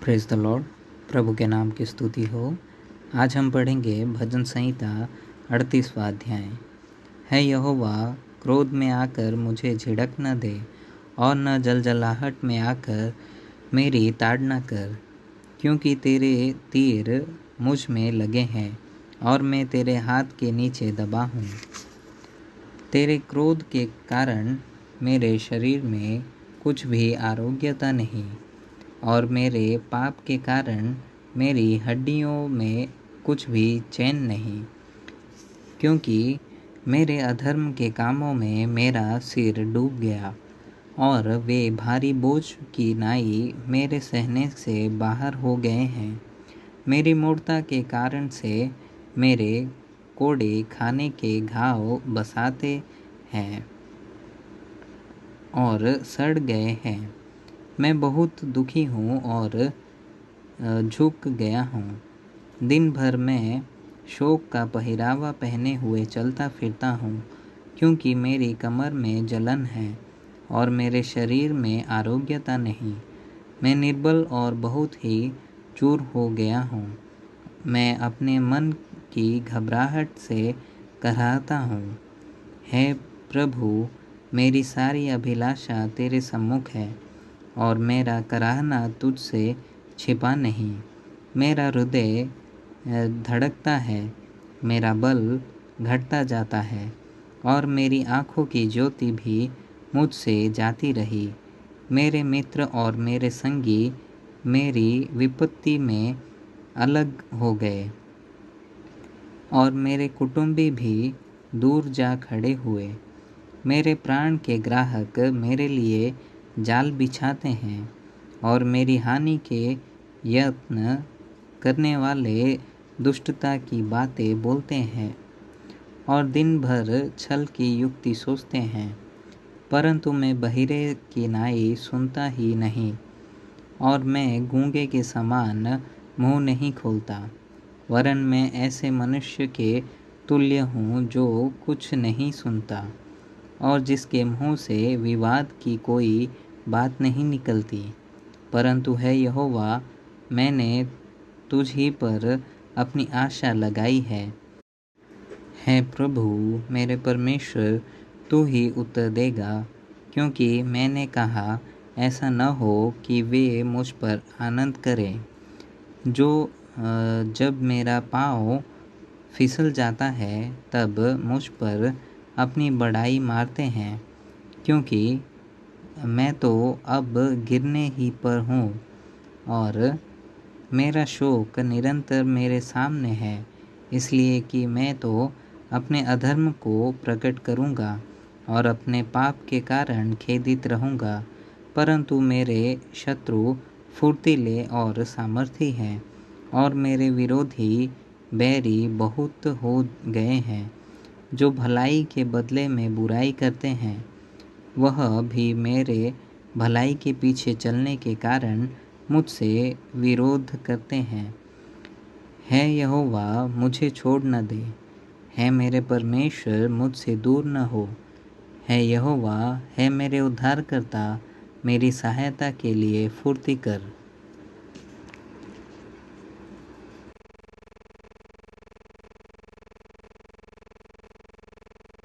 Praise the Lord. प्रभु के नाम की स्तुति हो। आज हम पढ़ेंगे भजन संहिता 38वां अध्याय। है यहोवा, क्रोध में आकर मुझे झिड़क न दे और न जलजलाहट में आकर मेरी ताड़ना कर, क्योंकि तेरे तीर मुझ में लगे हैं और मैं तेरे हाथ के नीचे दबा हूँ। तेरे क्रोध के कारण मेरे शरीर में कुछ भी आरोग्यता नहीं और मेरे पाप के कारण मेरी हड्डियों में कुछ भी चैन नहीं, क्योंकि मेरे अधर्म के कामों में मेरा सिर डूब गया और वे भारी बोझ की नाई मेरे सहने से बाहर हो गए हैं। मेरी मूढ़ता के कारण से मेरे कोड़े खाने के घाव बसाते हैं और सड़ गए हैं। मैं बहुत दुखी हूँ और झुक गया हूँ। दिन भर मैं शोक का पहरावा पहने हुए चलता फिरता हूँ, क्योंकि मेरी कमर में जलन है और मेरे शरीर में आरोग्यता नहीं। मैं निर्बल और बहुत ही चूर हो गया हूँ। मैं अपने मन की घबराहट से कराहता हूँ। हे प्रभु, मेरी सारी अभिलाषा तेरे सम्मुख है और मेरा कराहना तुझसे छिपा नहीं। मेरा हृदय धड़कता है, मेरा बल घटता जाता है और मेरी आँखों की ज्योति भी मुझसे जाती रही। मेरे मित्र और मेरे संगी मेरी विपत्ति में अलग हो गए और मेरे कुटुंबी भी दूर जा खड़े हुए। मेरे प्राण के ग्राहक मेरे लिए जाल बिछाते हैं और मेरी हानि के यत्न करने वाले दुष्टता की बातें बोलते हैं और दिन भर छल की युक्ति सोचते हैं। परंतु मैं बहिरे की नाई सुनता ही नहीं और मैं गूंगे के समान मुंह नहीं खोलता, वरन मैं ऐसे मनुष्य के तुल्य हूँ जो कुछ नहीं सुनता और जिसके मुँह से विवाद की कोई बात नहीं निकलती। परंतु है यहोवा, मैंने तुझ ही पर अपनी आशा लगाई है। हे प्रभु मेरे परमेश्वर, तू ही उत्तर देगा, क्योंकि मैंने कहा ऐसा न हो कि वे मुझ पर आनंद करें। जब मेरा पाँव फिसल जाता है तब मुझ पर अपनी बड़ाई मारते हैं, क्योंकि मैं तो अब गिरने ही पर हूँ और मेरा शोक निरंतर मेरे सामने है, इसलिए कि मैं तो अपने अधर्म को प्रकट करूँगा और अपने पाप के कारण खेदित रहूँगा। परंतु मेरे शत्रु फुर्तीले और सामर्थी हैं और मेरे विरोधी बैरी बहुत हो गए हैं। जो भलाई के बदले में बुराई करते हैं, वह भी मेरे भलाई के पीछे चलने के कारण मुझसे विरोध करते हैं। है यहोवा, मुझे छोड़ न दे। है मेरे परमेश्वर, मुझसे दूर न हो। है यहोवा, है मेरे उद्धारकर्ता, मेरी सहायता के लिए फुर्ती कर।